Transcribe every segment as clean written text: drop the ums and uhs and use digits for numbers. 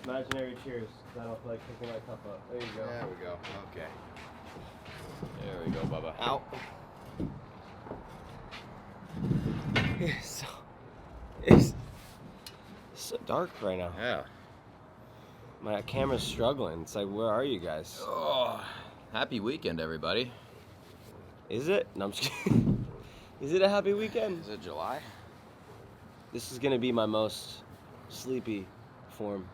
Imaginary cheers, because I don't feel like picking my cup up. There you go. There we go. Okay. There we go, Bubba. Ow. It's so dark right now. Yeah. My camera's struggling. It's like, where are you guys? Oh, happy weekend, everybody. Is it? No, I'm just kidding. Is it a happy weekend? Is it July? This is gonna be my most sleepy form.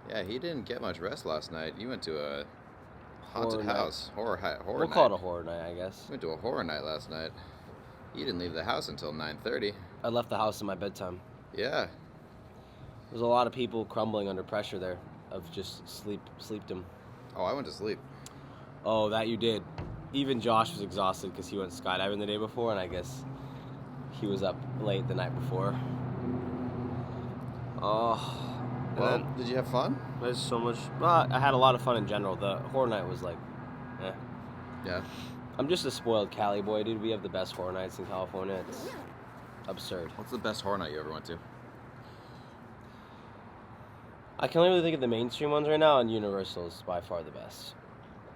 Yeah, he didn't get much rest last night. You went to a haunted Horror house. Horror We'll night. call it a horror night, I guess. Went to a horror night last night. You didn't leave the house until 9:30. I left the house in my bedtime. Yeah. There's a lot of people crumbling under pressure there of just sleepdom. Oh, I went to sleep. Oh, that you did. Even Josh was exhausted because he went skydiving the day before, and I guess he was up late the night before. Oh. Well, did you have fun? There's so much. Well, I had a lot of fun in general. The horror night was like, eh. Yeah. I'm just a spoiled Cali boy, dude. We have the best horror nights in California. It's absurd. What's the best horror night you ever went to? I can only really think of the mainstream ones right now, and Universal is by far the best.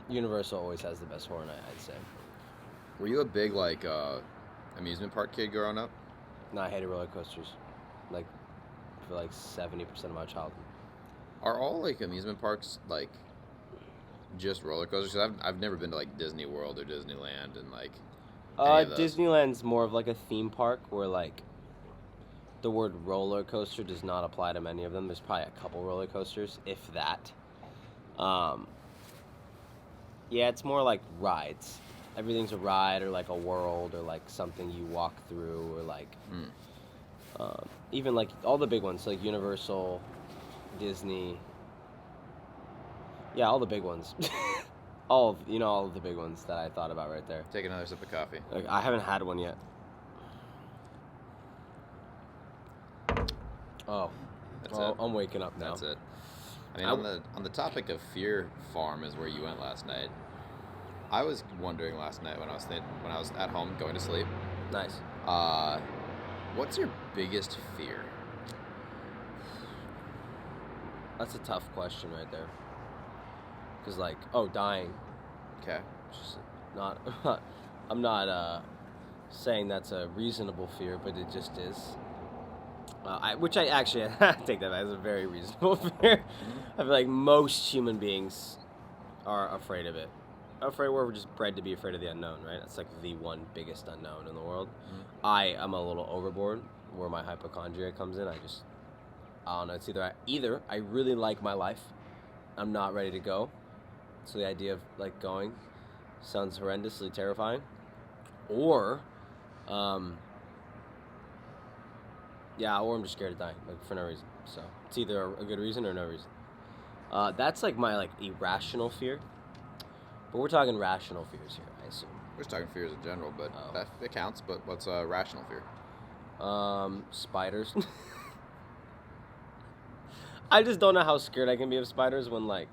Universal always has the best horror night, I'd say. Were you a big, like, amusement park kid growing up? No, I hated roller coasters. Like, for like 70% of my childhood. Are all, like, amusement parks, like, just roller coasters? 'Cause I've never been to, like, Disney World or Disneyland and, like, any of those. Disneyland's more of like a theme park where, like, the word roller coaster does not apply to many of them. There's probably a couple roller coasters, if that. Yeah, it's more like rides. Everything's a ride or like a world or like something you walk through or like even like all the big ones like Universal, Disney. Yeah, all the big ones. all of the big ones that I thought about right there. Take another sip of coffee. Like, I haven't had one yet. Oh, That's it. I'm waking up now. That's it. I mean, on the topic of Fear Farm is where you went last night. I was wondering last night when I was at home going to sleep. Nice. What's your biggest fear? That's a tough question right there. Cause like, dying. Okay. Just not. I'm not saying that's a reasonable fear, but it just is. Which I actually take that as a very reasonable fear. I feel like most human beings are afraid of it. We're just bred to be afraid of the unknown, right? That's like the one biggest unknown in the world. I am a little overboard where my hypochondria comes in. I don't know. It's either I really like my life, I'm not ready to go. So the idea of like going sounds horrendously terrifying, or or I'm just scared of dying, like for no reason. So it's either a good reason or no reason. That's like my like irrational fear. But we're talking rational fears here, I assume. We're just talking fears in general, but it counts. But what's a rational fear? Spiders. I just don't know how scared I can be of spiders when like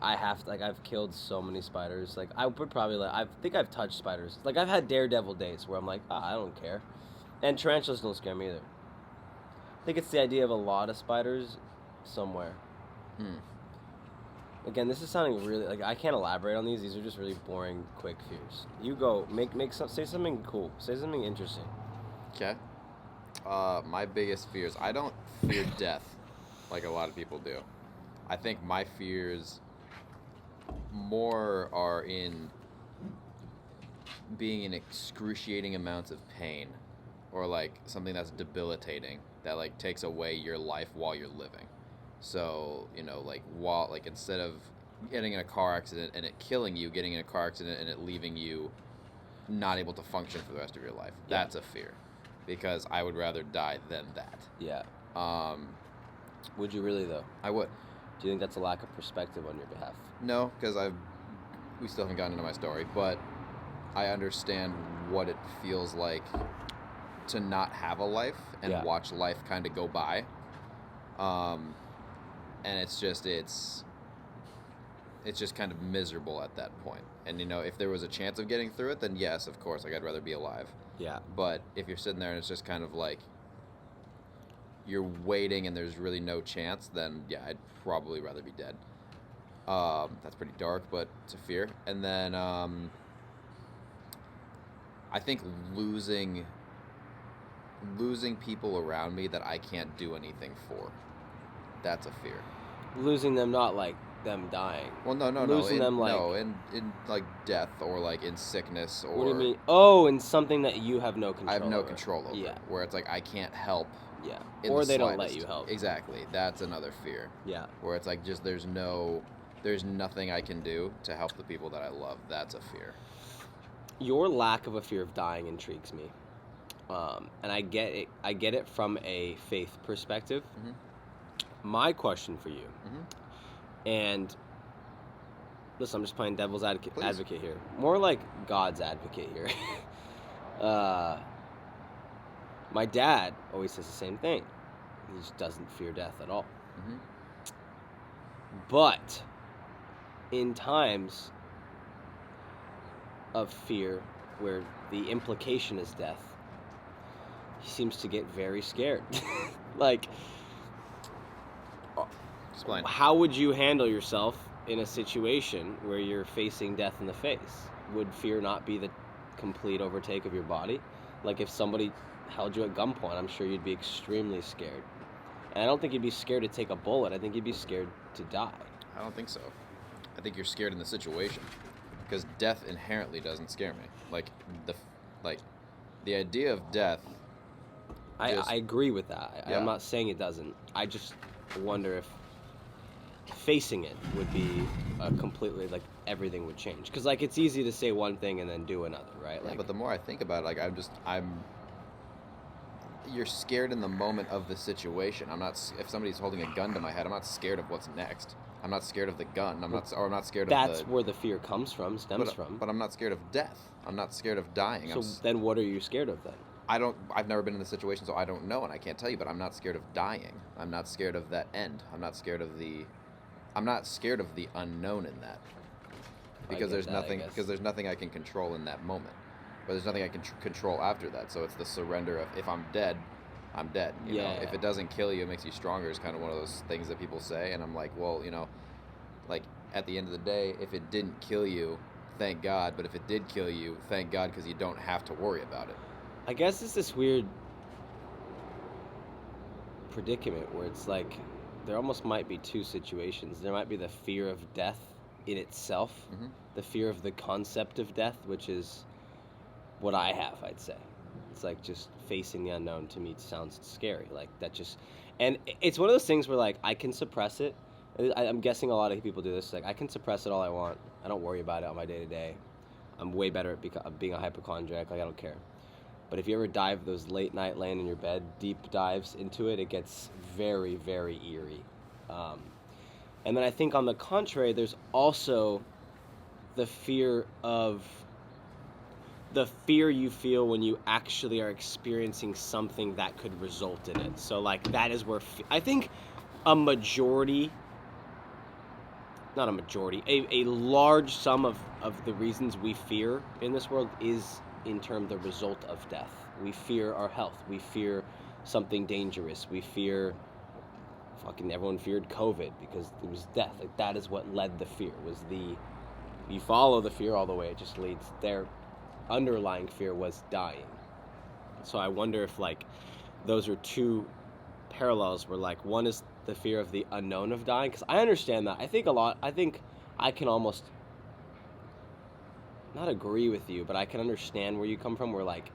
I've killed so many spiders. Like I would probably I think I've touched spiders. Like I've had daredevil days where I'm like, I don't care. And tarantulas don't scare me either. I think it's the idea of a lot of spiders somewhere. Again, this is sounding really like I can't elaborate on these. These are just really boring, quick fears. You go say something cool. Say something interesting. Okay. My biggest fears. I don't fear death like a lot of people do. I think my fears more are in being in excruciating amounts of pain or like something that's debilitating that like takes away your life while you're living. So, like instead of getting in a car accident and it killing you, getting in a car accident and it leaving you not able to function for the rest of your life. Yeah. That's a fear. Because I would rather die than that. Yeah. Would you really though? I would. Do you think that's a lack of perspective on your behalf? No, because we still haven't gotten into my story, but I understand what it feels like to not have a life and watch life kind of go by. And it's just kind of miserable at that point. And if there was a chance of getting through it, then yes, of course, like I'd rather be alive. Yeah. But if you're sitting there and it's just kind of like you're waiting and there's really no chance, then yeah, I'd probably rather be dead. That's pretty dark, but it's a fear. And then I think losing people around me that I can't do anything for. That's a fear. Losing them, not like them dying. Well, no. Losing them, like... No, in like death or like in sickness or... What do you mean? Oh, in something that you have no control over. I have no control over. Yeah. Where it's like I can't help. Yeah. Or they don't let slightest. you help. Exactly. That's another fear. Yeah. Where it's like just there's nothing I can do to help the people that I love. That's a fear. Your lack of a fear of dying intrigues me. And I get it. I get it from a faith perspective. Mm-hmm. My question for you, Mm-hmm. and listen, I'm just playing devil's advocate Please. here. More like God's advocate here. My dad always says the same thing. He just doesn't fear death at all. Mm-hmm. But in times of fear where the implication is death, he seems to get very scared. Like, Explain. how would you handle yourself in a situation where you're facing death in the face? Would fear not be the complete overtake of your body? Like, if somebody held you at gunpoint, I'm sure you'd be extremely scared. And I don't think you'd be scared to take a bullet. I think you'd be scared to die. I don't think so. I think you're scared in the situation, because death inherently doesn't scare me. Like the idea of death. I agree with that. Yeah. I'm not saying it doesn't. I just wonder if facing it would be a completely, like, everything would change. Because, like, it's easy to say one thing and then do another, right? Yeah, Like, but the more I think about it, like you're scared in the moment of the situation. I'm not. If somebody's holding a gun to my head, I'm not scared of what's next. I'm not scared of the gun. I'm not scared of that's where the fear comes from, stems from. But I'm not scared of death. I'm not scared of dying. So then what are you scared of then? I've never been in the situation, so I don't know, and I can't tell you, but I'm not scared of dying. I'm not scared of that end. I'm not scared of the unknown in that. Because there's nothing I can control in that moment. But there's nothing I can control after that. So it's the surrender of, if I'm dead, I'm dead. You know? If it doesn't kill you, it makes you stronger is kind of one of those things that people say. And I'm like, well, like, at the end of the day, if it didn't kill you, thank God. But if it did kill you, thank God, because you don't have to worry about it. I guess it's this weird predicament where it's like there almost might be two situations. There might be the fear of death in itself, Mm-hmm. the fear of the concept of death, which is what I have, I'd say. It's like just facing the unknown to me sounds scary. Like that just, and it's one of those things where like I can suppress it. I'm guessing a lot of people do this. Like I can suppress it all I want. I don't worry about it on my day to day. I'm way better at being a hypochondriac. Like I don't care. But if you ever dive those late night laying in your bed, deep dives into it, it gets very, very eerie. And then I think on the contrary, there's also the fear you feel when you actually are experiencing something that could result in it. So like that is where I think a large sum of the reasons we fear in this world is in terms the result of death. We fear our health. We fear something dangerous. We fear everyone feared COVID because it was death. Like that is what led the fear. You follow the fear all the way, it just leads. Their underlying fear was dying. So I wonder if like those are two parallels where like one is the fear of the unknown of dying, because I understand that. I think I can almost not agree with you, but I can understand where you come from, where like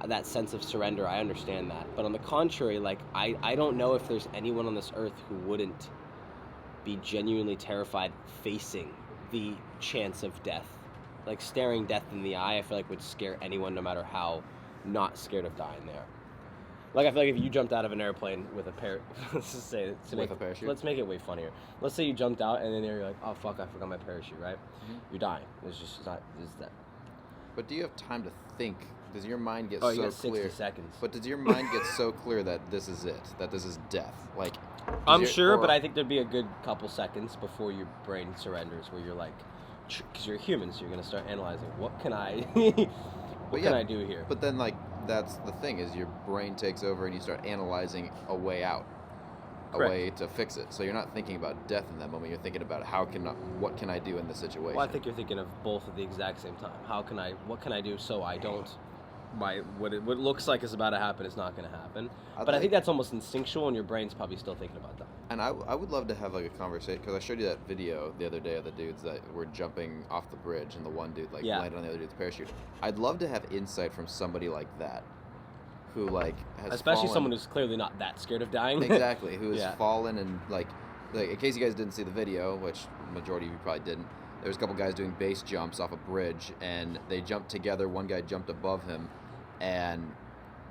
that sense of surrender, I understand that. But on the contrary, like I don't know if there's anyone on this earth who wouldn't be genuinely terrified facing the chance of death. Like staring death in the eye, I feel like would scare anyone, no matter how not scared of dying they are. Like I feel like if you jumped out of an airplane with a let's just say With a parachute? Let's make it way funnier. Let's say you jumped out and then you're like, oh fuck, I forgot my parachute, right? Mm-hmm. You're dying. It's that. But do you have time to think? Does your mind get Oh, so you got 60 clear? seconds. But does your mind get so clear that this is it? That this is death? Like, I'm sure, but I think there'd be a good couple seconds before your brain surrenders, where you're like, because you're human, so you're gonna start analyzing, what can I, what can I do here? But then, like, that's the thing, is your brain takes over and you start analyzing a way out, a Correct. way to fix it. So you're not thinking about death in that moment. You're thinking about what can I do in this situation. Well, I think you're thinking of both at the exact same time. What can I do so I don't, what looks like is about to happen is not going to happen. But I think that's almost instinctual, and your brain's probably still thinking about that. And I would love to have like a conversation, because I showed you that video the other day of the dudes that were jumping off the bridge, and the one dude landed on the other dude's parachute. I'd love to have insight from somebody like that, who like has especially someone who's clearly not that scared of dying. Exactly, who has fallen, and like in case you guys didn't see the video, which majority of you probably didn't, there was a couple guys doing base jumps off a bridge, and they jumped together. One guy jumped above him, and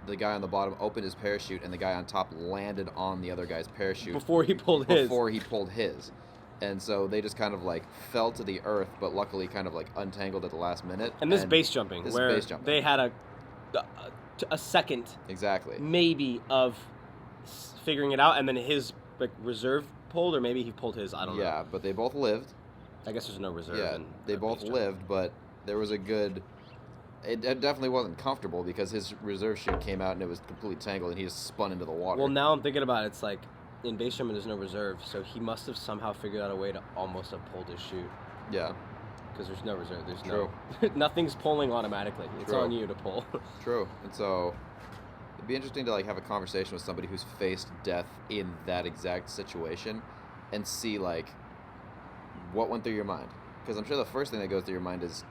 the guy on the bottom opened his parachute, and the guy on top landed on the other guy's parachute before he pulled his. And so they just kind of like fell to the earth, but luckily kind of like untangled at the last minute. And this is base jumping, where they had a second, exactly, maybe, of figuring it out, and then his like reserve pulled, or maybe he pulled his. I don't know. Yeah, but they both lived. I guess there's no reserve. Yeah, they both lived, but there was a good. It definitely wasn't comfortable, because his reserve chute came out and it was completely tangled, and he just spun into the water. Well, now I'm thinking about it. It's like in base jumping, there's no reserve, so he must have somehow figured out a way to almost have pulled his chute. Yeah. Because there's no reserve. There's True. nothing's pulling automatically. It's True. on you to pull. True. And so it'd be interesting to like have a conversation with somebody who's faced death in that exact situation, and see like what went through your mind. Because I'm sure the first thing that goes through your mind is,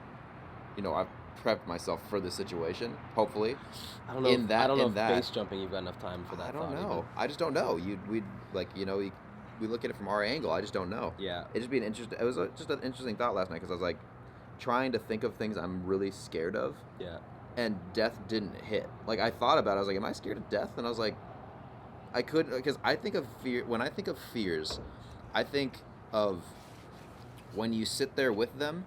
I've prepped myself for this situation, hopefully. I don't know. I don't know if base jumping you've got enough time for that. I don't know. I just don't know. We look at it from our angle. I just don't know. Yeah. It was just an interesting thought last night, because I was like trying to think of things I'm really scared of. Yeah. And death didn't hit. Like I thought about it. I was like, am I scared of death? And I was like, I could, because I think of fear. When I think of fears, I think of when you sit there with them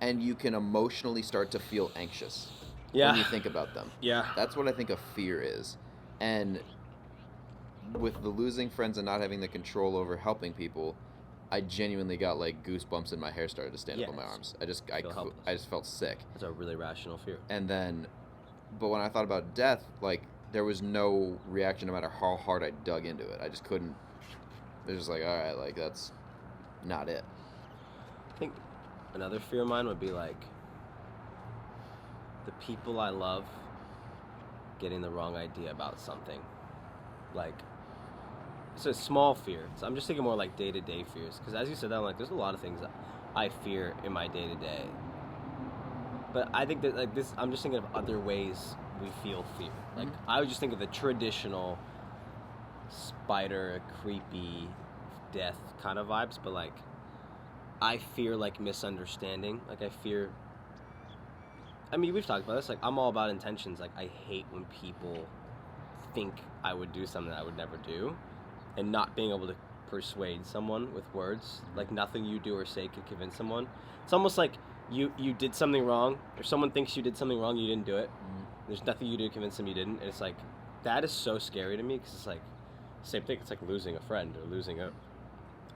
and you can emotionally start to feel anxious when you think about them. Yeah. That's what I think a fear is. And with the losing friends and not having the control over helping people, I genuinely got like goosebumps and my hair started to stand up on my arms. I just felt sick. That's a really rational fear. And then, but when I thought about death, like there was no reaction no matter how hard I dug into it. I just couldn't. It was just like, all right, like that's not it. I think another fear of mine would be like the people I love getting the wrong idea about something. Like, it's a small fear. So I'm just thinking more like day-to-day fears. Because as you said that, I'm like, there's a lot of things that I fear in my day-to-day. But I think that like this, I'm just thinking of other ways we feel fear. Like, I would just think of the traditional spider, creepy, death kind of vibes. But like, I fear like misunderstanding. Like I mean, we've talked about this. Like, I'm all about intentions. Like, I hate when people think I would do something I would never do, and not being able to persuade someone with words. Like, nothing you do or say could convince someone. It's almost like you did something wrong, or someone thinks you did something wrong, you didn't do it. There's nothing you do to convince them you didn't. And it's like, that is so scary to me, because it's like, same thing. It's like losing a friend or losing a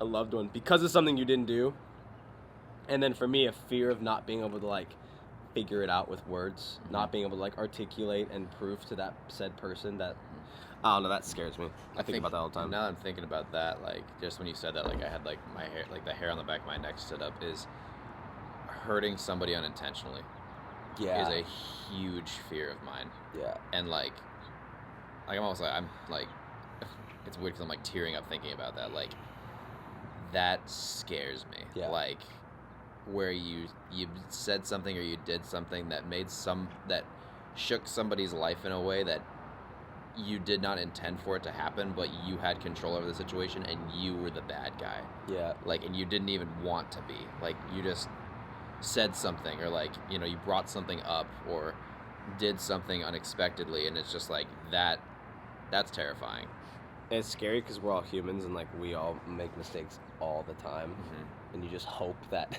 loved one because of something you didn't do. And then for me, a fear of not being able to like figure it out with words, not being able to like articulate and prove to that said person that, I don't know, that scares me. I think about that all the time. Now that I'm thinking about that, like just when you said that, like I had like my hair, like the hair on the back of my neck stood up, is hurting somebody unintentionally. Yeah. Is a huge fear of mine. Yeah. And like I'm almost like, I'm like, it's weird because I'm like tearing up thinking about that. Like, that scares me. Yeah. Like, where you said something or you did something that that shook somebody's life in a way that you did not intend for it to happen, but you had control over the situation and you were the bad guy. Yeah. Like, and you didn't even want to be. Like, you just said something, or like, you know, you brought something up or did something unexpectedly, and it's just like that's terrifying. And it's scary because we're all humans, and like we all make mistakes all the time. And you just hope that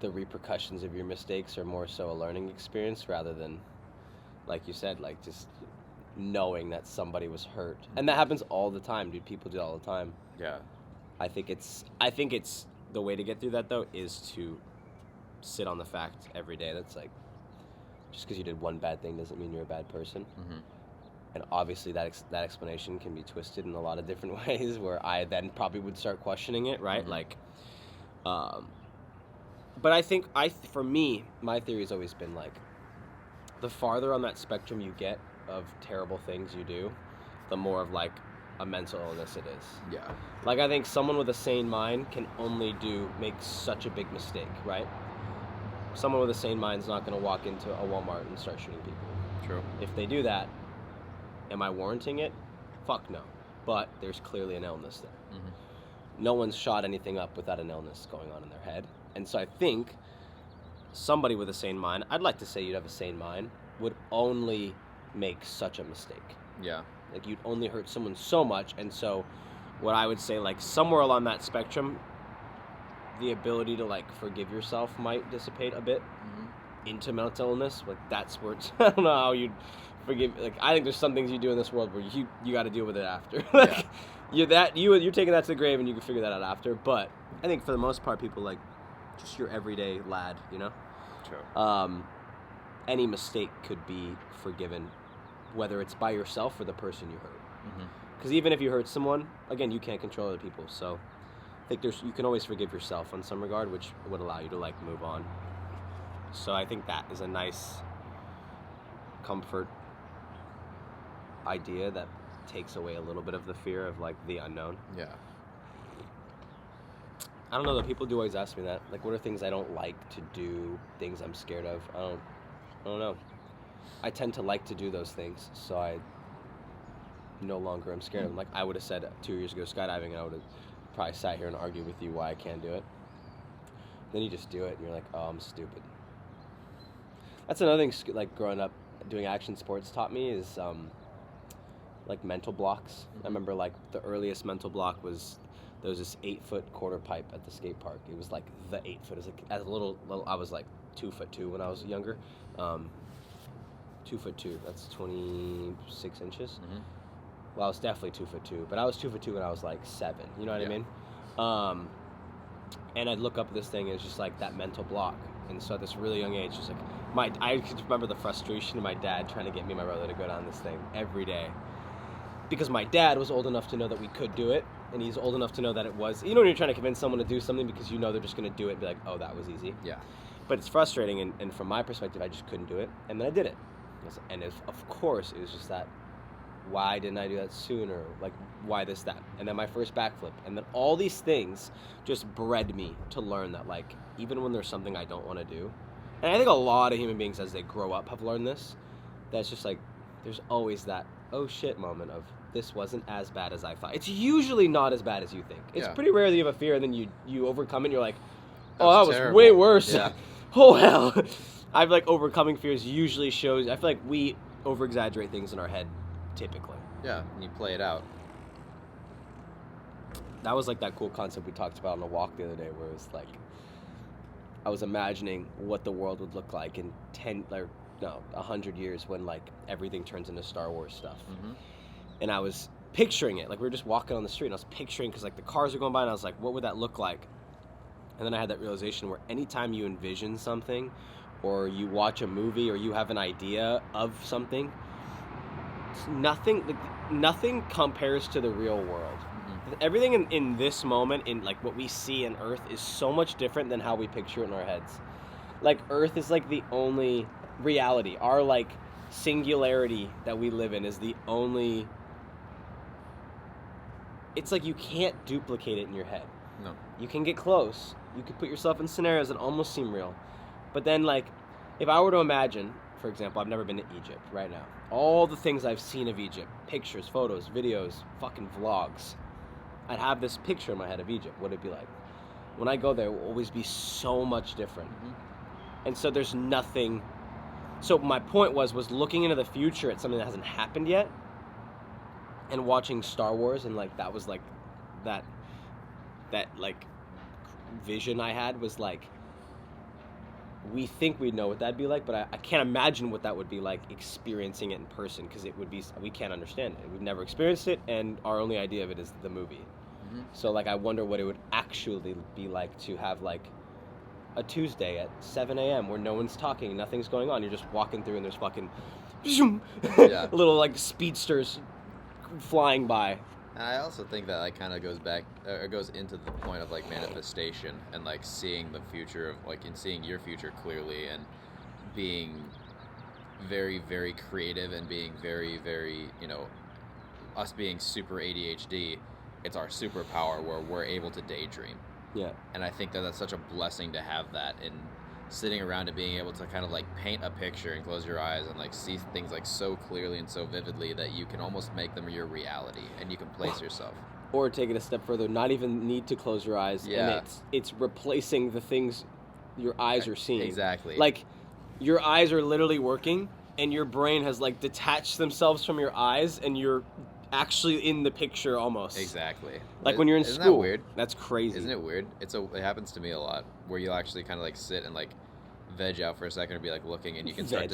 the repercussions of your mistakes are more so a learning experience rather than, like you said, like just knowing that somebody was hurt. And that happens all the time, dude. People do it all the time. Yeah. I think it's the way to get through that though is to sit on the fact every day that's like, just because you did one bad thing doesn't mean you're a bad person. Mm-hmm. And obviously that explanation can be twisted in a lot of different ways, where I then probably would start questioning it, right? Mm-hmm. Like, but I think for me, my theory has always been like, the farther on that spectrum you get of terrible things you do, the more of like a mental illness it is. Yeah. Like, I think someone with a sane mind can only make such a big mistake, right? Someone with a sane mind is not going to walk into a Walmart and start shooting people. True. If they do that, am I warranting it? Fuck no. But there's clearly an illness there. Mm-hmm. No one's shot anything up without an illness going on in their head. And so I think somebody with a sane mind, I'd like to say you'd have a sane mind, would only make such a mistake. Yeah. Like, you'd only hurt someone so much. And so what I would say, like, somewhere along that spectrum, the ability to, like, forgive yourself might dissipate a bit into mental illness. Like, that's where it's, I don't know how you'd forgive. Like, I think there's some things you do in this world where you got to deal with it after. Like, yeah. you're taking that to the grave and you can figure that out after. But I think for the most part, people, like, just your everyday lad, you know? True. Any mistake could be forgiven, whether it's by yourself or the person you hurt. Because even if you hurt someone, again, you can't control other people. So I think you can always forgive yourself in some regard, which would allow you to, like, move on. So I think that is a nice comfort idea that takes away a little bit of the fear of, like, the unknown. Yeah. I don't know, though. People do always ask me that. Like, what are things I don't like to do, things I'm scared of? I don't know. I tend to like to do those things, so I no longer am scared of them. Like, I would have said 2 years ago skydiving, and I would have probably sat here and argued with you why I can't do it. Then you just do it, and you're like, oh, I'm stupid. That's another thing, like, growing up, doing action sports taught me is, like, mental blocks. I remember, like, the earliest mental block was, there was this 8-foot quarter pipe at the skate park. It was, like, the 8-foot. It was, like, as a little, I was, like, 2'2" when I was younger. 2'2", that's 26 inches. Mm-hmm. Well, I was definitely 2'2", but I was 2'2" when I was like 7. You know what I mean? And I'd look up at this thing, and it's just like that mental block. And so at this really young age, just like I could remember the frustration of my dad trying to get me and my brother to go down this thing every day, because my dad was old enough to know that we could do it, and he's old enough to know that it was. You know, when you're trying to convince someone to do something because you know they're just going to do it and be like, oh, that was easy. Yeah. But it's frustrating, and from my perspective, I just couldn't do it, and then I did it. And of course, it was just that, why didn't I do that sooner? Like, why this, that? And then my first backflip. And then all these things just bred me to learn that, like, even when there's something I don't want to do, and I think a lot of human beings as they grow up have learned this, that's just like, there's always that, oh shit moment of, this wasn't as bad as I thought. It's usually not as bad as you think. It's pretty rare that you have a fear and then you overcome it and you're like, oh, that was terrible. Way worse. Yeah. Oh, hell. I've, like, overcoming fears usually shows, I feel like we over-exaggerate things in our head, typically. Yeah, and you play it out. That was, like, that cool concept we talked about on a walk the other day, where it was, like, I was imagining what the world would look like in 100 years when, like, everything turns into Star Wars stuff. Mm-hmm. And I was picturing it. Like, we were just walking on the street, and I was picturing, because, like, the cars were going by, and I was like, what would that look like? And then I had that realization where anytime you envision something, or you watch a movie, or you have an idea of something, nothing compares to the real world. Mm-hmm. Everything in this moment, in, like, what we see in Earth, is so much different than how we picture it in our heads. Like, Earth is, like, the only reality. Our, like, singularity that we live in is the only... It's like you can't duplicate it in your head. No. You can get close. You could put yourself in scenarios that almost seem real. But then, like, if I were to imagine, for example, I've never been to Egypt right now. All the things I've seen of Egypt, pictures, photos, videos, fucking vlogs, I'd have this picture in my head of Egypt. What it'd be like. When I go there, it will always be so much different. Mm-hmm. And so there's nothing... So my point was looking into the future at something that hasn't happened yet, and watching Star Wars, and, like, that was, like, that like, vision I had was, like, we think we know what that'd be like, but I can't imagine what that would be like experiencing it in person, because it would be, we can't understand it. We've never experienced it, and our only idea of it is the movie. Mm-hmm. So, like, I wonder what it would actually be like to have, like, a Tuesday at 7 a.m. where no one's talking, nothing's going on. You're just walking through and there's fucking zoom, little like speedsters flying by. And I also think that like kind of goes into the point of like manifestation and like seeing the future of like and seeing your future clearly and being very, very creative and being very, very, us being super ADHD, it's our superpower where we're able to daydream. Yeah. And I think that that's such a blessing to have that and sitting around and being able to kind of like paint a picture and close your eyes and like see things like so clearly and so vividly that you can almost make them your reality and you can place yourself. Or take it a step further, not even need to close your eyes. Yeah. And it's replacing the things your eyes are seeing. Exactly. Like, your eyes are literally working, and your brain has, like, detached themselves from your eyes, and you're actually in the picture almost. Exactly. Like when you're in Isn't school. That weird? That's crazy. Isn't it weird? It happens to me a lot, where you'll actually kind of, like, sit and, like, veg out for a second or be, like, looking, and you can start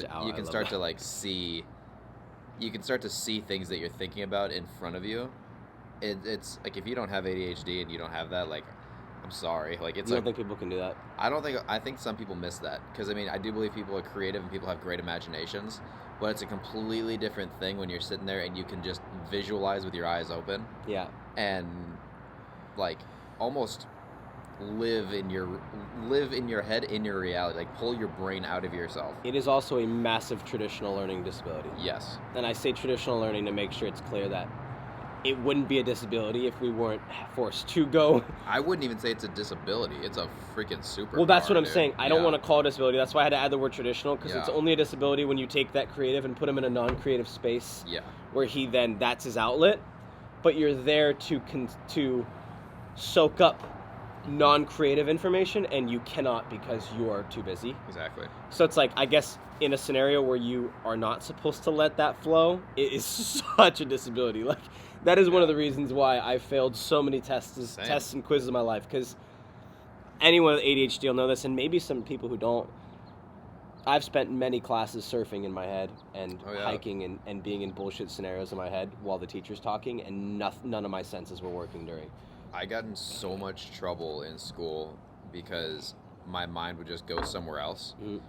to, like, see... You can start to see things that you're thinking about in front of you. It's like if you don't have ADHD and you don't have that, like, I'm sorry, like it's. You don't think people can do that? I think some people miss that because I mean I do believe people are creative and people have great imaginations, but it's a completely different thing when you're sitting there and you can just visualize with your eyes open. Yeah. And like almost live in your head in your reality, like pull your brain out of yourself. It is also a massive traditional learning disability. Yes. And I say traditional learning to make sure it's clear that it wouldn't be a disability if we weren't forced to go. I wouldn't even say it's a disability. It's a freaking superpower. Well, that's what I'm saying. I don't Yeah. want to call it a disability. That's why I had to add the word traditional, because it's Yeah. only a disability when you take that creative and put him in a non-creative space. Yeah. Where that's his outlet. But you're there to soak up non-creative information, and you cannot because you are too busy. Exactly. So it's like, I guess, in a scenario where you are not supposed to let that flow, it is such a disability. Like, that is one of the reasons why I failed so many tests and quizzes in my life, because anyone with ADHD will know this, and maybe some people who don't. I've spent many classes surfing in my head and hiking and being in bullshit scenarios in my head while the teacher's talking, and none of my senses were working during. I got in so much trouble in school because my mind would just go somewhere else. Mm.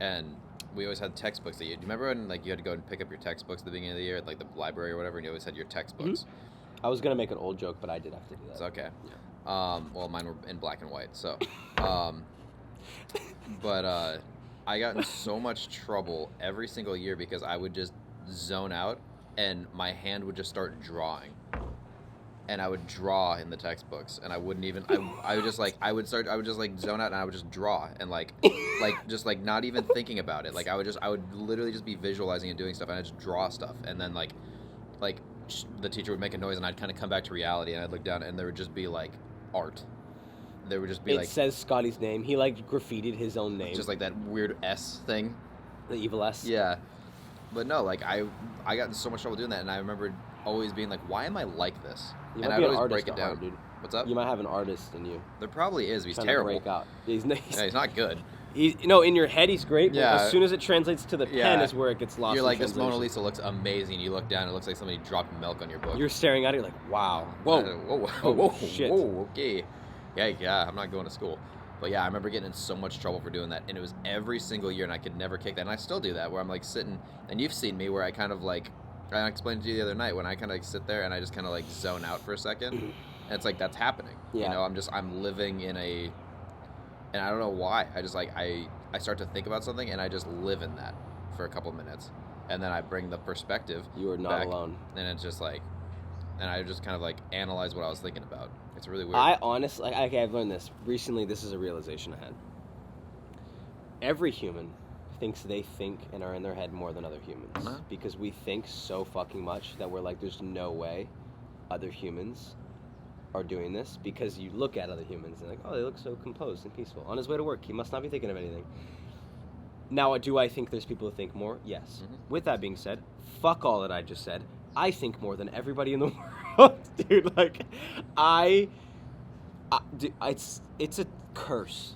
And we always had textbooks. Do you remember when like you had to go and pick up your textbooks at the beginning of the year at like the library or whatever, and you always had your textbooks? I was going to make an old joke, but I did have to do that. It's okay. Yeah. Well, mine were in black and white, so. But I got in so much trouble every single year because I would just zone out and my hand would just start drawing. And I would draw in the textbooks, and I wouldn't even. I would just like zone out, and I would just draw, and like just like not even thinking about it. Like I would literally just be visualizing and doing stuff, and I just draw stuff, and then like the teacher would make a noise, and I'd kind of come back to reality, and I'd look down, and there would just be like art. There would just be it says Scotty's name. He like graffitied his own name. Just like that weird S thing. The evil S. Yeah, but no, like I got in so much trouble doing that, and I remember always being like, why am I like this? You and might I'd be an always artist break it at down. heart, dude. What's up? You might have an artist in you. There probably is. But he's trying terrible. To break out. He's not good. In your head he's great, but Yeah. as soon as it translates to the pen is where it gets lost. You're like, this translation. Mona Lisa looks amazing. You look down, it looks like somebody dropped milk on your book. You're staring at it, you're like, wow. Whoa. Whoa, shit. Whoa, okay. Yeah, I'm not going to school. But yeah, I remember getting in so much trouble for doing that, and it was every single year, and I could never kick that. And I still do that, where I'm like sitting, and you've seen me, where I kind of like, I explained to you the other night, when I kind of like sit there and I just kind of like zone out for a second, and it's like that's happening. Yeah. You know, I'm living in a, and I don't know why. I just like I start to think about something, and I just live in that for a couple minutes, and then I bring the perspective. You are not back, alone. And it's just like, and I just kind of like analyze what I was thinking about. It's really weird. I honestly, I've learned this recently. This is a realization I had. Every human thinks they think and are in their head more than other humans, because we think so fucking much that we're like, there's no way other humans are doing this, because you look at other humans and like, oh, they look so composed and peaceful. On his way to work, he must not be thinking of anything. Now, do I think there's people who think more? Yes. Mm-hmm. With that being said, fuck all that I just said. I think more than everybody in the world, dude. Like, it's a curse.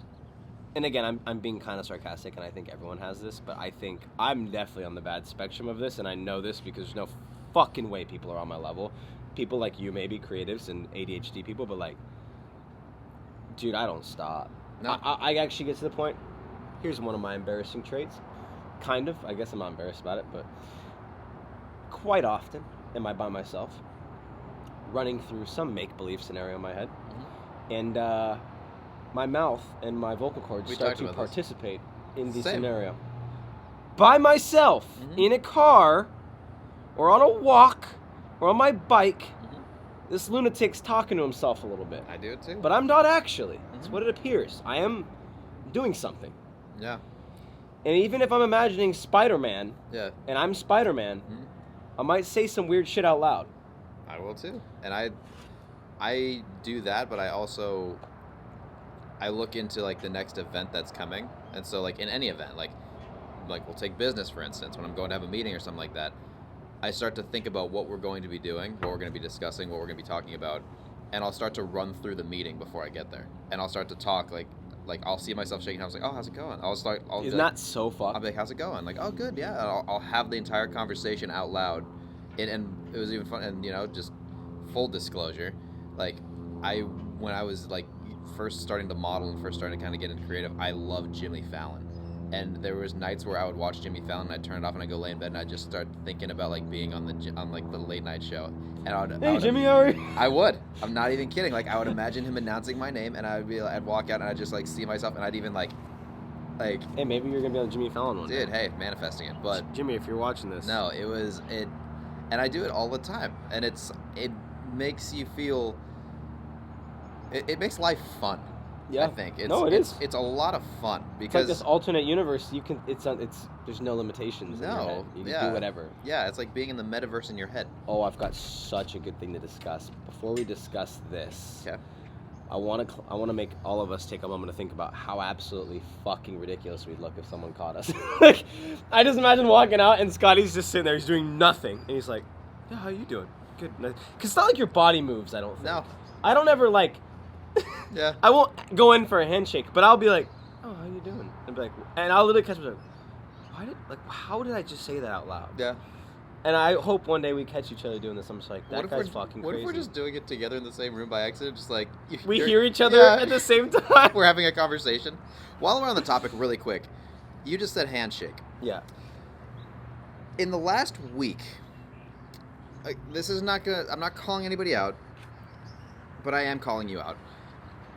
And again, I'm being kind of sarcastic, and I think everyone has this, but I think I'm definitely on the bad spectrum of this, and I know this because there's no fucking way people are on my level. People like you, maybe creatives and ADHD people, but like, dude, I don't stop. No. I actually get to the point. Here's one of my embarrassing traits. Kind of. I guess I'm not embarrassed about it, but quite often am I by myself, running through some make-believe scenario in my head, and my mouth and my vocal cords start to participate in the scenario. By myself, in a car, or on a walk, or on my bike, this lunatic's talking to himself a little bit. I do it too. But I'm not actually. It's what it appears. I am doing something. Yeah. And even if I'm imagining Spider-Man, and I'm Spider-Man, I might say some weird shit out loud. I will too. And I do that, but I look into like the next event that's coming. And so like in any event, like we'll take business for instance, when I'm going to have a meeting or something like that, I start to think about what we're going to be doing, what we're going to be discussing, what we're going to be talking about, and I'll start to run through the meeting before I get there. And I'll start to talk like I'll see myself shaking. I was like, oh, how's it going? Isn't that so fucked? I'll be like, how's it going? Like, oh, good, yeah. And I'll have the entire conversation out loud, and it was even fun. And just full disclosure, like when I was like first starting to model and first starting to kind of get into creative, I loved Jimmy Fallon. And there was nights where I would watch Jimmy Fallon and I'd turn it off and I'd go lay in bed and I'd just start thinking about like being on the late night show. And Hey Jimmy, how are you? I would. I'm not even kidding. Like I would imagine him announcing my name and I'd walk out and I'd just like see myself and I'd even like hey, maybe you're gonna be on Jimmy Fallon one day. Dude, hey, manifesting it. But Jimmy, if you're watching this. No, and I do it all the time. And it makes you feel it makes life fun. Yeah, I think it is. It's a lot of fun because it's like this alternate universe. You can. It's there's no limitations. In your head. You can do whatever. Yeah, it's like being in the metaverse in your head. Oh, I've got such a good thing to discuss. Before we discuss this, I want to make all of us take a moment to think about how absolutely fucking ridiculous we'd look if someone caught us. Like, I just imagine walking out and Scotty's just sitting there. He's doing nothing, and he's like, "Yeah, how you doing? Good." Because it's not like your body moves. I don't think. No. I don't ever like. Yeah. I won't go in for a handshake, but I'll be like, "Oh, how you doing?" And I'll literally catch myself. How did I just say that out loud? Yeah. And I hope one day we catch each other doing this. I'm just like, that guy's fucking crazy. What if we're just doing it together in the same room by accident? Just like we hear each other at the same time. We're having a conversation. While we're on the topic, really quick, you just said handshake. Yeah. In the last week, this is not gonna. I'm not calling anybody out, but I am calling you out.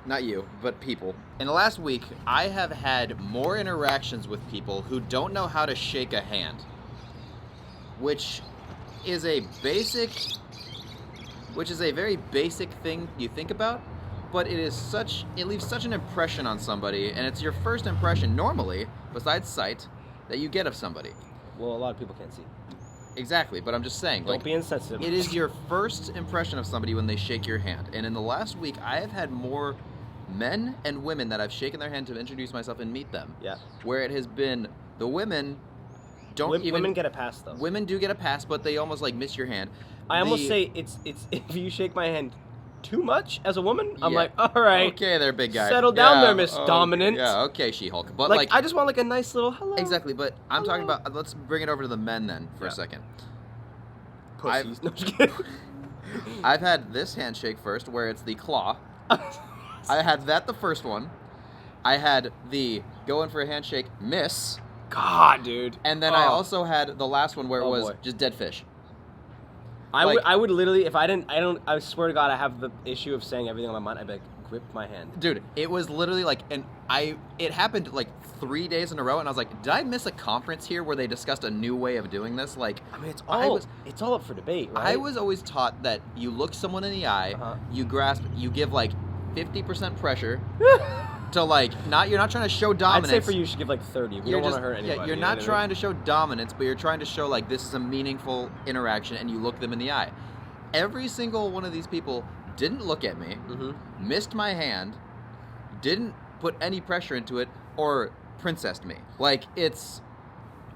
Not you, but people. In the last week, I have had more interactions with people who don't know how to shake a hand, which is a very basic thing you think about, but it leaves such an impression on somebody, and it's your first impression normally, besides sight, that you get of somebody. Well, a lot of people can't see. Exactly, but I'm just saying. Don't be insensitive. It is your first impression of somebody when they shake your hand, and in the last week, I have had more men and women that I've shaken their hand to introduce myself and meet them. Yeah. Where it has been the women women get a pass though. Women do get a pass, but they almost like miss your hand. I almost say it's if you shake my hand too much as a woman, I'm like, all right. Okay, there, big guy. Settle down there, Miss Dominant. Yeah, okay, She-Hulk. But like I just want like a nice little hello. Exactly, but I'm talking about. Let's bring it over to the men then for a second. Pussies. No, just kidding. I've had this handshake first, where it's the claw. I had that the first one. I had the go in for a handshake, miss. God, dude. And then I also had the last one where it was just dead fish. I would literally, if I swear to God, I have the issue of saying everything on my mind. I'd be like, grip my hand. Dude, it was literally like, it happened like 3 days in a row, and I was like, did I miss a conference here where they discussed a new way of doing this? Like, I mean, it's all up for debate, right? I was always taught that you look someone in the eye, you grasp, you give like 50% pressure to like, you're not trying to show dominance. I'd say for you should give like 30. We don't want to hurt anybody. Yeah, you're not trying to show dominance, but you're trying to show like this is a meaningful interaction, and you look them in the eye. Every single one of these people didn't look at me, missed my hand, didn't put any pressure into it, or princessed me. Like, it's...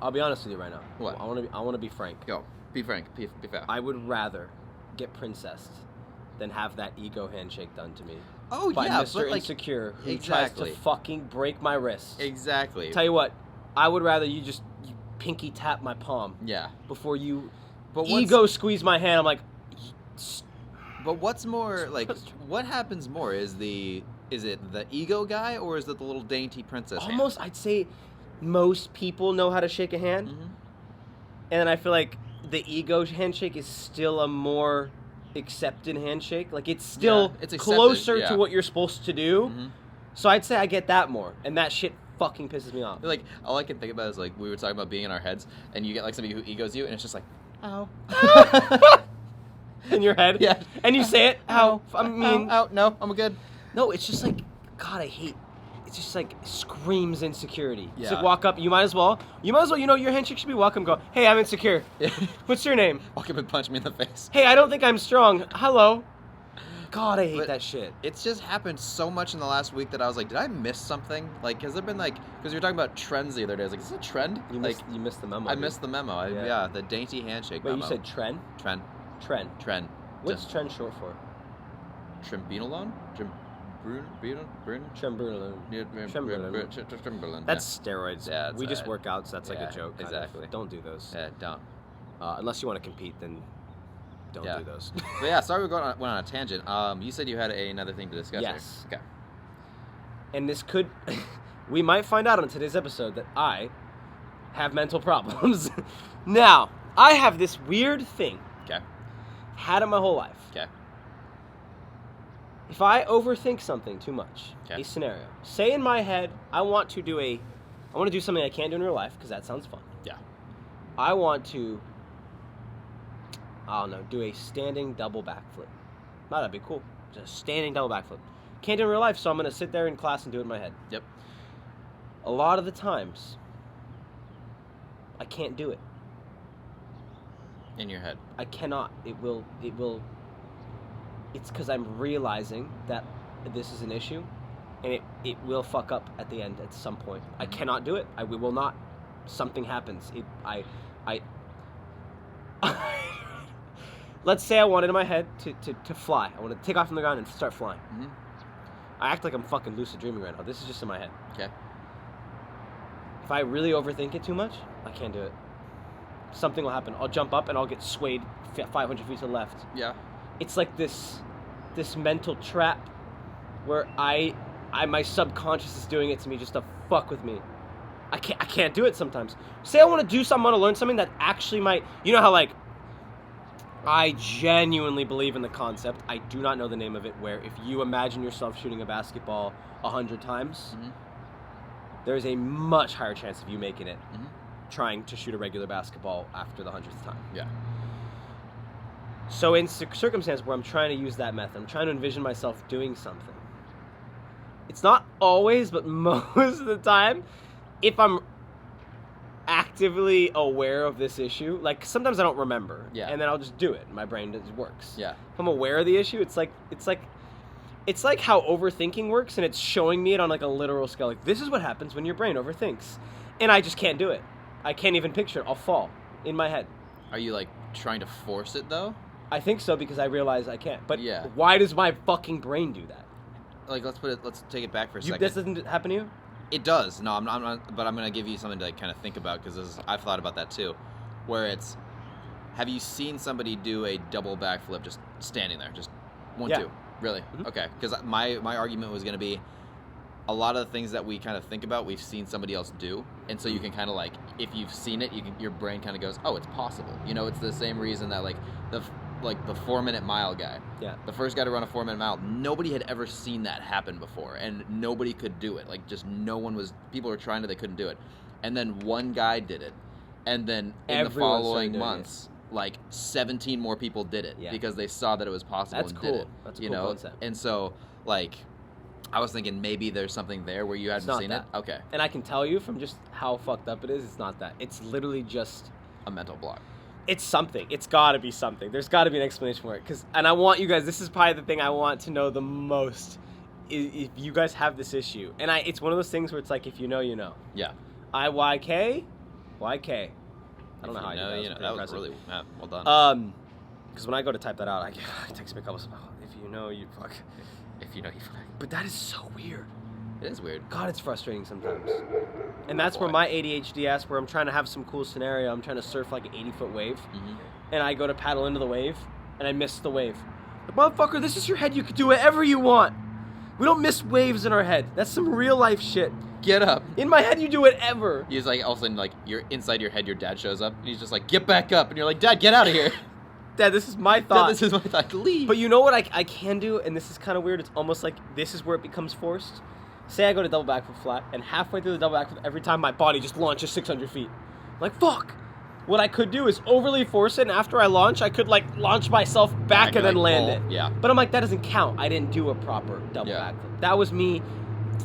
I'll be honest with you right now. What? I want to be frank. Go. Be frank. Be fair. I would rather get princessed than have that ego handshake done to me. Oh, by yeah, Mr. but, like, Insecure, who tries to fucking break my wrist. Exactly. Tell you what, I would rather you pinky tap my palm. Yeah. Before you ego squeeze my hand. I'm like... But what's more, like, what happens more is the Is it the ego guy, or is it the little dainty princess Almost, I'd say most people know how to shake a hand. hand? And then I feel like the ego handshake is still a more accepted handshake. Like, it's still it's accepted, closer to what you're supposed to do. Mm-hmm. So I'd say I get that more. And that shit fucking pisses me off. Like, all I can think about is, like, we were talking about being in our heads, and you get, like, somebody who egos you, and it's just like, ow. In your head? Yeah. And you say it? Ow. I mean... Ow, no, I'm good. No, it's just like, God, I hate... It's just like screams insecurity. It's Yeah. like walk up, you might as well, you know, your handshake should be welcome. Go, hey, I'm insecure. What's your name? Walk up and punch me in the face. Hey, I don't think I'm strong. Hello. God, I hate But that shit. It's just happened so much in the last week that I was like, did I miss something? Like, has there been, like, because you were talking about trends the other day. I was like, is this a trend? You missed the memo. I dude. missed the memo. Yeah. The dainty handshake Wait, memo. you said trend? Trend. Trend. What's Just trend short for? Trembenolone? Tremberlin. Tremberlin. That's steroids. Yeah, it's we just bad. work out, so that's like a joke. kind of. Exactly. Don't do those. Yeah, don't. Unless you want to compete, then don't Yeah. do those. But yeah, sorry went on a tangent. You said you had another thing to discuss. Yes. Here. Okay. And this could... we might find out on today's episode that I have mental problems. Now, I have this weird thing. Okay. Had it my whole life. Okay. If I overthink something too much, Okay. a scenario, say in my head, I want to do something I can't do in real life because that sounds fun. Yeah. I want to, I don't know, do a standing double backflip. That'd be cool. Just standing double backflip. Can't do it in real life, so I'm gonna sit there in class and do it in my head. Yep. A lot of the times, I can't do it. In your head. I cannot. It will. It's because I'm realizing that this is an issue, and it will fuck up at the end at some point. I cannot do it. We will not. Something happens. Let's say I wanted in my head to fly. I want to take off from the ground and start flying. Mm-hmm. I act like I'm fucking lucid dreaming right now. This is just in my head. Okay. If I really overthink it too much, I can't do it. Something will happen. I'll jump up and I'll get swayed 500 feet to the left. Yeah. It's like this mental trap where my subconscious is doing it to me just to fuck with me. I can't do it sometimes. Say I want to do something, I want to learn something that actually might, you know how like I genuinely believe in the concept. I do not know the name of it, where if you imagine yourself shooting a basketball 100 times, there's a much higher chance of you making it trying to shoot a regular basketball after the 100th time. Yeah. So in circumstances where I'm trying to use that method, I'm trying to envision myself doing something. It's not always, but most of the time, if I'm actively aware of this issue, like sometimes I don't remember, and then I'll just do it. My brain just works. Yeah. If I'm aware of the issue, it's like how overthinking works, and it's showing me it on like a literal scale. Like, this is what happens when your brain overthinks, and I just can't do it. I can't even picture it. I'll fall in my head. Are you like trying to force it though? I think so, because I realize I can't. But Yeah. why does my fucking brain do that? Like, let's take it back for a second. This doesn't happen to you? It does. No, I'm not. But I'm gonna give you something to like kind of think about, because I've thought about that too. Where it's, have you seen somebody do a double backflip just standing there, just 1, 2? Really? Mm-hmm. Okay. Because my argument was gonna be, a lot of the things that we kind of think about, we've seen somebody else do, and so you can kind of like, if you've seen it, your brain kind of goes, oh, it's possible. You know, it's the same reason that like the 4-minute mile guy. Yeah. The first guy to run a 4-minute mile, nobody had ever seen that happen before, and nobody could do it. Like, just no one was. People were trying to, they couldn't do it, and then one guy did it, and then in the following months, like 17 more people did it because they saw that it was possible. That's and cool. Did it. That's a cool concept. And so like, I was thinking maybe there's something there where you hadn't seen it. Okay. And I can tell you from just how fucked up it is, it's not that. It's literally just a mental block. It's something. It's got to be something. There's got to be an explanation for it. And I want you guys, this is probably the thing I want to know the most, is if you guys have this issue. And it's one of those things where it's like, if you know, you know. Yeah. YK. I don't know how I do that. You know, that was really well done. Because when I go to type that out, it takes me a couple of, if you know, you fuck. If you know, you fuck. But that is so weird. It is weird. God, it's frustrating sometimes. And that's where my ADHD asks, where I'm trying to have some cool scenario. I'm trying to surf like an 80-foot wave. And I go to paddle into the wave, and I miss the wave. Like, motherfucker, this is your head. You can do whatever you want. We don't miss waves in our head. That's some real life shit. Get up. In my head, you do it ever. He's like, all of a sudden, like, you're inside your head, your dad shows up, and he's just like, get back up. And you're like, Dad, get out of here. Dad, this is my thought. Dad, this is my thought. Leave. But you know what I can do, and this is kind of weird. It's almost like this is where it becomes forced. Say I go to double backflip flat, and halfway through the double backflip, every time my body just launches 600 feet. I'm like, fuck. What I could do is overly force it, and after I launch, I could, like, launch myself back and then land it. Yeah. But I'm like, that doesn't count. I didn't do a proper double backflip. That was me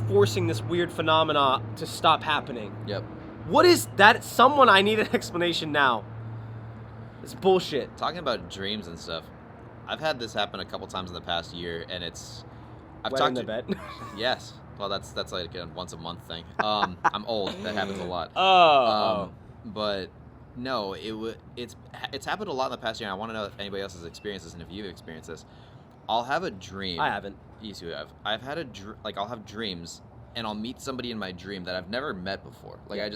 forcing this weird phenomena to stop happening. Yep. What is that? Someone, I need an explanation now. It's bullshit. Talking about dreams and stuff, I've had this happen a couple times in the past year, and it's... I've Wet talked in the to... bed? Yes. Well, that's like a once a month thing. I'm old. That happens a lot. But no, it's happened a lot in the past year, and I want to know if anybody else has experienced this, and if you've experienced this. I'll have a dream. I haven't. Yes, you have. I've had I'll have dreams, and I'll meet somebody in my dream that I've never met before. Like, I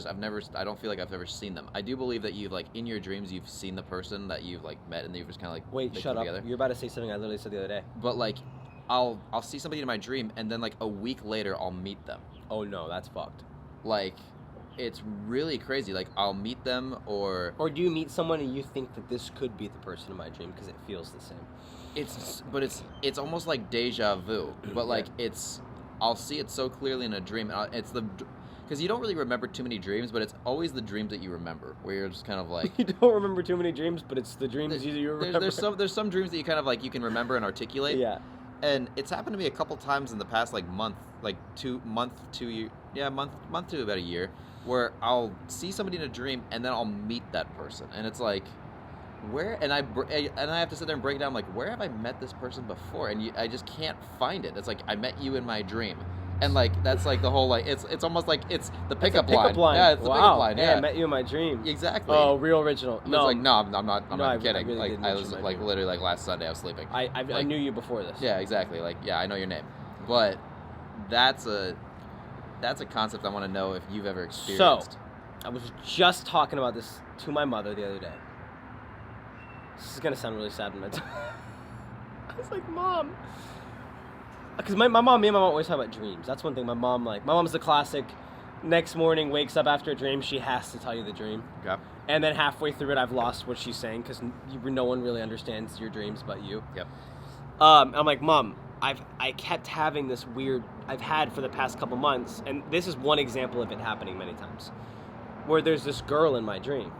don't feel like I've ever seen them. I do believe that you've, like, in your dreams, you've seen the person that you've, like, met, and you've just kind of, like, Wait, shut up. together. You're about to say something I literally said the other day. But, like, I'll see somebody in my dream, and then, like, a week later, I'll meet them. Oh, no, that's fucked. Like, it's really crazy. Like, I'll meet them, or do you meet someone and you think that this could be the person in my dream because it feels the same? It's almost like deja vu, but like I'll see it so clearly in a dream. Because you don't really remember too many dreams, but it's always the dreams that you remember, where you're just kind of like... You don't remember too many dreams, but it's the dreams you remember. There's some dreams that you kind of like, you can remember and articulate. Yeah. And it's happened to me a couple times in the past, like, month to about a year, where I'll see somebody in a dream, and then I'll meet that person. And it's like... and I have to sit there and break down, like, where have I met this person before? And I just can't find it. It's like, I met you in my dream. And, like, that's, like, the whole, like, it's almost like it's the pickup line. Yeah, it's the pickup line, yeah. Hey, I met you in my dream. Exactly. Oh, real original. No. It's like, no, I'm not kidding. I really I was, like, literally, like, last Sunday I was sleeping. I knew you before this. Yeah, exactly. Like, yeah, I know your name. But that's a concept I want to know if you've ever experienced. So, I was just talking about this to my mother the other day. This is going to sound really sad when I tell I was like, Mom. Because me and my mom always talk about dreams. That's one thing my mom's the classic. Next morning, wakes up after a dream, she has to tell you the dream. Yep. And then halfway through it, I've lost what she's saying because no one really understands your dreams but you. Yep. I'm like, Mom, I kept having this weird, I've had for the past couple months, and this is one example of it happening many times, where there's this girl in my dream.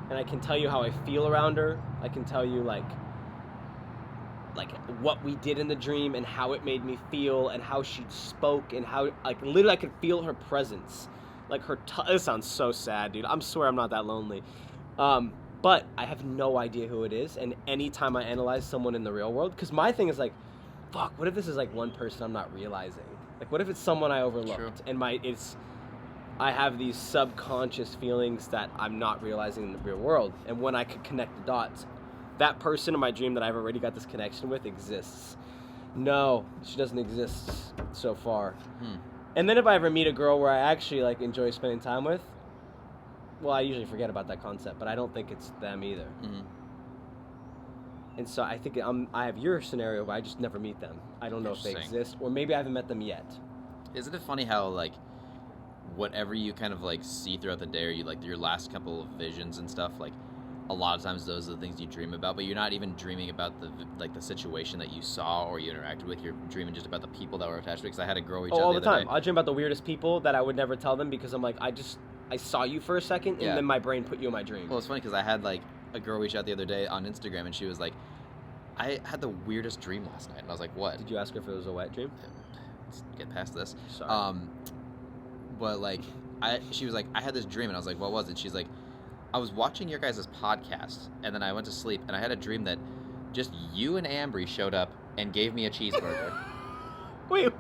And I can tell you how I feel around her. I can tell you, like what we did in the dream and how it made me feel and how she spoke and how, like, literally I could feel her presence. Like, this sounds so sad, dude. I swear I'm not that lonely. But I have no idea who it is. And anytime I analyze someone in the real world, because my thing is like, fuck, what if this is, like, one person I'm not realizing? Like, what if it's someone I overlooked? True. And I have these subconscious feelings that I'm not realizing in the real world. And when I could connect the dots, that person in my dream that I've already got this connection with exists. No, she doesn't exist so far. And then if I ever meet a girl where I actually, like, enjoy spending time with, well, I usually forget about that concept, but I don't think it's them either. Mm-hmm. And so I think I have your scenario where I just never meet them. I don't know if they exist, or maybe I haven't met them yet. Isn't it funny how, like, whatever you kind of, like, see throughout the day, or you, like, your last couple of visions and stuff, like, a lot of times those are the things you dream about, but you're not even dreaming about the situation that you saw or you interacted with. You're dreaming just about the people that were attached to it. Because I had a girl reach out all the the other time. day. I dream about the weirdest people that I would never tell them because I'm like, I saw you for a second, and then my brain put you in my dream. Well, it's funny because I had, like, a girl reach out the other day on Instagram, and she was like, I had the weirdest dream last night. And I was like, what? Did you ask her if it was a wet dream? Let's get past this. Sorry. But, like, she was like, I had this dream, and I was like, what was it? She's like, I was watching your guys' podcast, and then I went to sleep, and I had a dream that just you and Ambry showed up and gave me a cheeseburger. Wait,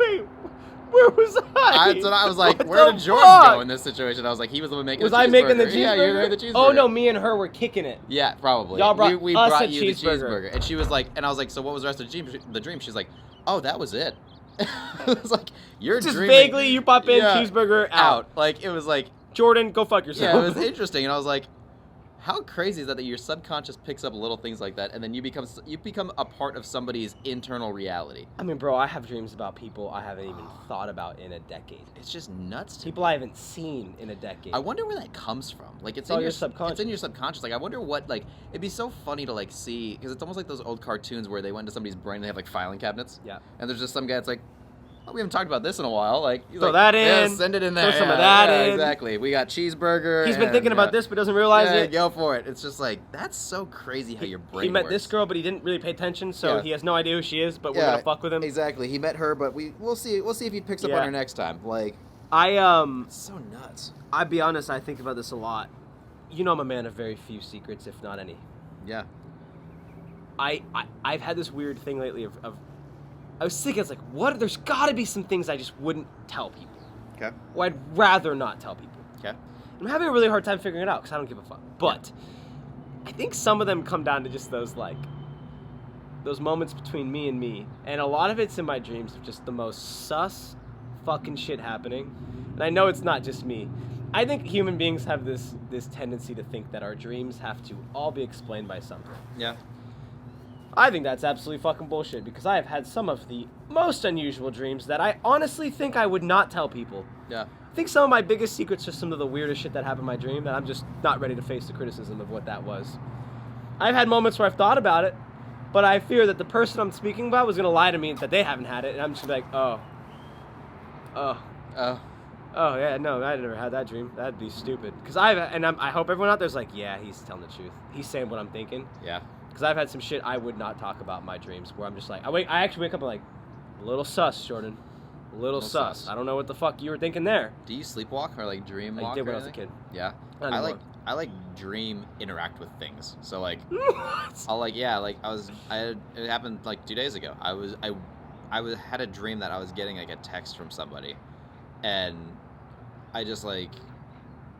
where was I? So I was like, where did Jordan go in this situation? I was like, he was the one making the cheeseburger. Was I making the cheeseburger? Yeah, you made the cheeseburger. Oh, no, me and her were kicking it. Yeah, probably. Y'all brought we us brought a you cheeseburger. the cheeseburger. And she was like, and I was like, so what was the rest of the dream? She's like, oh, that was it. I was like, you're just dreaming. Vaguely, you pop in, cheeseburger, out. Like, it was like, Jordan, go fuck yourself. Yeah, it was interesting. And I was like, How crazy is that your subconscious picks up little things like that, and then you become a part of somebody's internal reality? I mean, bro, I have dreams about people I haven't even thought about in a decade. It's just nuts to People me. I haven't seen in a decade. I wonder where that comes from. Like, it's all in your subconscious. It's in your subconscious. Like, I wonder what, like, it'd be so funny to, like, see, because it's almost like those old cartoons where they went into somebody's brain and they have, like, filing cabinets. Yeah. And there's just some guy that's like, oh, we haven't talked about this in a while. Like, he's Throw like, that yeah, in. send it in there. Throw some of that in. Exactly. We got cheeseburger. He's been thinking about this but doesn't realize it. Go for it. It's just like, that's so crazy how your brain He met works. this girl, but he didn't really pay attention, so he has no idea who she is, but we're going to fuck with him. Exactly. He met her, but we'll see. We'll see if he picks up on her next time. Like, it's so nuts. I'll be honest, I think about this a lot. You know I'm a man of very few secrets, if not any. Yeah. I've had this weird thing lately of I was thinking, it's like, what? There's got to be some things I just wouldn't tell people. Okay. Or I'd rather not tell people. Okay. I'm having a really hard time figuring it out because I don't give a fuck. But I think some of them come down to just those moments between me and me. And a lot of it's in my dreams of just the most sus fucking shit happening. And I know it's not just me. I think human beings have this tendency to think that our dreams have to all be explained by something. Yeah. I think that's absolutely fucking bullshit because I have had some of the most unusual dreams that I honestly think I would not tell people. Yeah. I think some of my biggest secrets are some of the weirdest shit that happened in my dream that I'm just not ready to face the criticism of what that was. I've had moments where I've thought about it, but I fear that the person I'm speaking about was going to lie to me and that they haven't had it, and I'm just like, oh, yeah, no, I never had that dream. That'd be stupid. Because I hope everyone out there's like, yeah, he's telling the truth. He's saying what I'm thinking. Yeah. Because I've had some shit I would not talk about in my dreams where I'm just like, I actually wake up and like, a little sus, Jordan. A little sus. I don't know what the fuck you were thinking there. Do you sleepwalk or like dream walk? I did when or I was a kid. Yeah. Not anymore. I like dream interact with things. So like What? I'll like it happened like 2 days ago. I had a dream that I was getting like a text from somebody, and I just like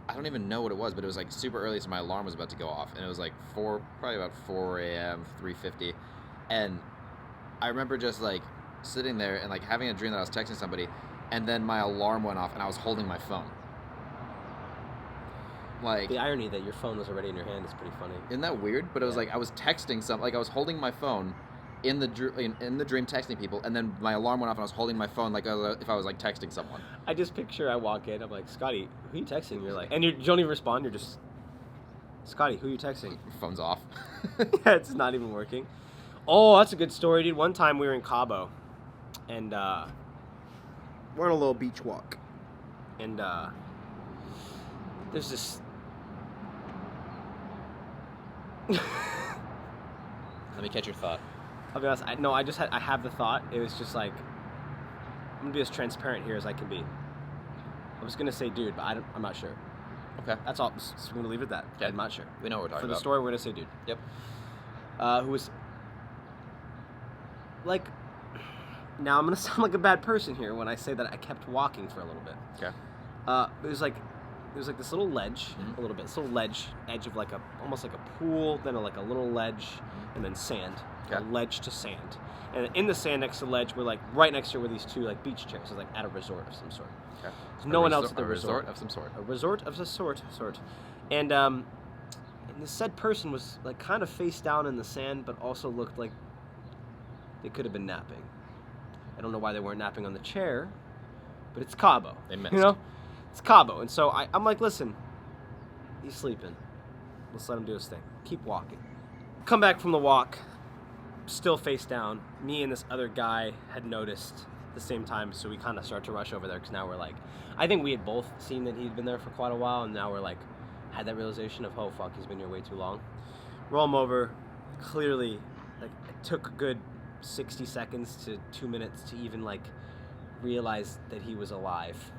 I don't even know what it was, but it was like super early, so my alarm was about to go off, and it was like probably about 4 a.m. 3:50, and I remember just like sitting there and like having a dream that I was texting somebody, and then my alarm went off and I was holding my phone. Like, the irony that your phone was already in your hand is pretty funny. Isn't that weird? But it was like I was texting I was holding my phone in the dream texting people, and then my alarm went off and I was holding my phone like if I was like texting someone. I just picture I walk in, I'm like, Scotty, who are you texting? You're like, and you don't even respond, you're just, Scotty, who are you texting? Phone's off. Yeah, it's not even working. Oh, that's a good story, dude. One time we were in Cabo, and we're on a little beach walk, and there's this. Let me catch your thought. I'll be honest. I have the thought. It was just like, I'm gonna be as transparent here as I can be. I was gonna say dude, but I'm not sure. Okay. That's all. So we're gonna leave it at that. Okay. I'm not sure. We know what we're talking For about. the story, we're gonna say dude. Yep. Who was like. Now I'm gonna sound like a bad person here when I say that I kept walking for a little bit. Okay. It was like this little ledge, a little bit, this little ledge, edge of like almost like a pool, then like a little ledge, and then sand. Okay. A ledge to sand. And in the sand next to the ledge, we're like right next to where these two like beach chairs. It's like at a resort of some sort. Okay. There's no one else at the A resort of some sort. A resort of a sort. And the said person was like kind of face down in the sand, but also looked like they could have been napping. I don't know why they weren't napping on the chair, but it's Cabo. They missed. You know? It's Cabo. And so I'm like, listen, he's sleeping. Let's let him do his thing. Keep walking. Come back from the walk, still face down. Me and this other guy had noticed at the same time, so we kind of start to rush over there because now we're like, I think we had both seen that he'd been there for quite a while, and now we're like, had that realization of, oh fuck, he's been here way too long. Roll him over. Clearly, like, it took a good 60 seconds to 2 minutes to even like realize that he was alive.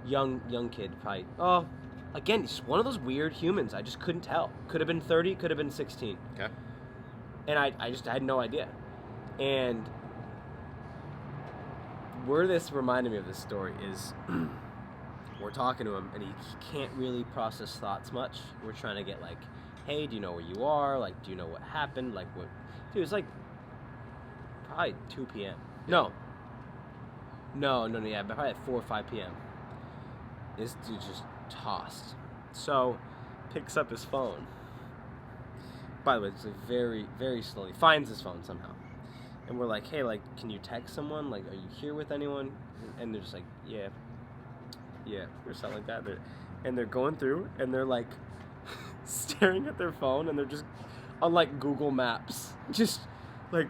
Young kid, probably. Oh, again, he's one of those weird humans. I just couldn't tell. Could have been 30, could have been 16. Okay. And I had no idea. And where this reminded me of this story is we're talking to him and he can't really process thoughts much. We're trying to get like, hey, do you know where you are? Like, do you know what happened? Like, what? Dude, it's like probably 2 p.m. No, yeah, but probably at 4 or 5 p.m. This dude just tossed. So, picks up his phone by the way, it's like very, very slowly, finds his phone somehow. And we're like, hey, like, can you text someone? Like, are you here with anyone? And they're just like, yeah, or something like that. They're going through, and they're like staring at their phone, and they're just on like Google Maps, just like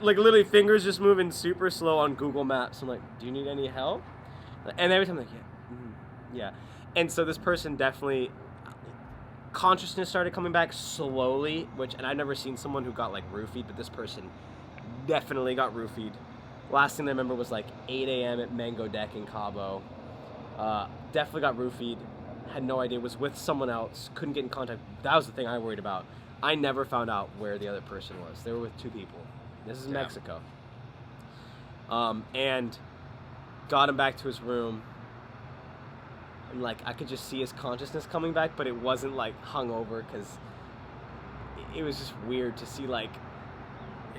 literally fingers just moving super slow on Google Maps. I'm like, do you need any help? And every time I'm like, yeah. And so this person definitely, consciousness started coming back slowly, and I've never seen someone who got like roofied, but this person definitely got roofied. Last thing I remember was like 8 a.m. at Mango Deck in Cabo. Definitely got roofied. Had no idea. Was with someone else. Couldn't get in contact. That was the thing I worried about. I never found out where the other person was. They were with 2 people. This is Mexico. And got him back to his room. And like I could just see his consciousness coming back, but it wasn't like hungover, because it was just weird to see, like,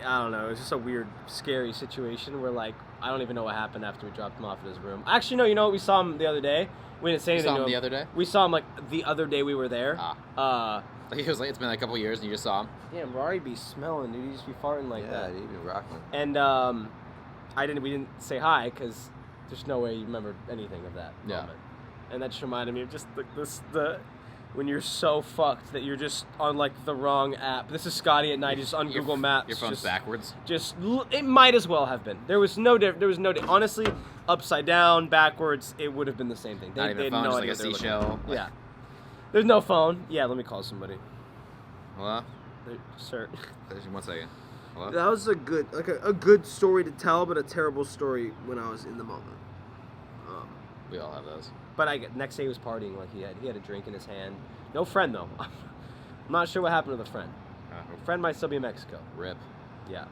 I don't know, it was just a weird, scary situation where, like, I don't even know what happened after we dropped him off in his room. Actually, no, you know what? We saw him the other day. We didn't say anything to him. The other day? We saw him, like, the other day we were there. He was like, it's been like a couple years and you just saw him? Yeah, Rari be smelling, dude. He just be farting like that. Yeah, he'd be rocking. And we didn't say hi, because there's no way you remember anything of that moment. And that just reminded me of just when you're so fucked that you're just on like the wrong app. This is Scotty at night, just on Google Maps. Your phone's backwards. It might as well have been. There was no honestly, upside down, backwards, it would have been the same thing. Not even a phone, just like a seashell. Yeah. There's no phone. Yeah, let me call somebody. Hello? Sir. 1 second. Hello? That was a good story to tell, but a terrible story when I was in the moment. We all have those. But next day he was partying, like he had a drink in his hand. No friend though. I'm not sure what happened to the friend. Friend might still be in Mexico. Rip. Yeah.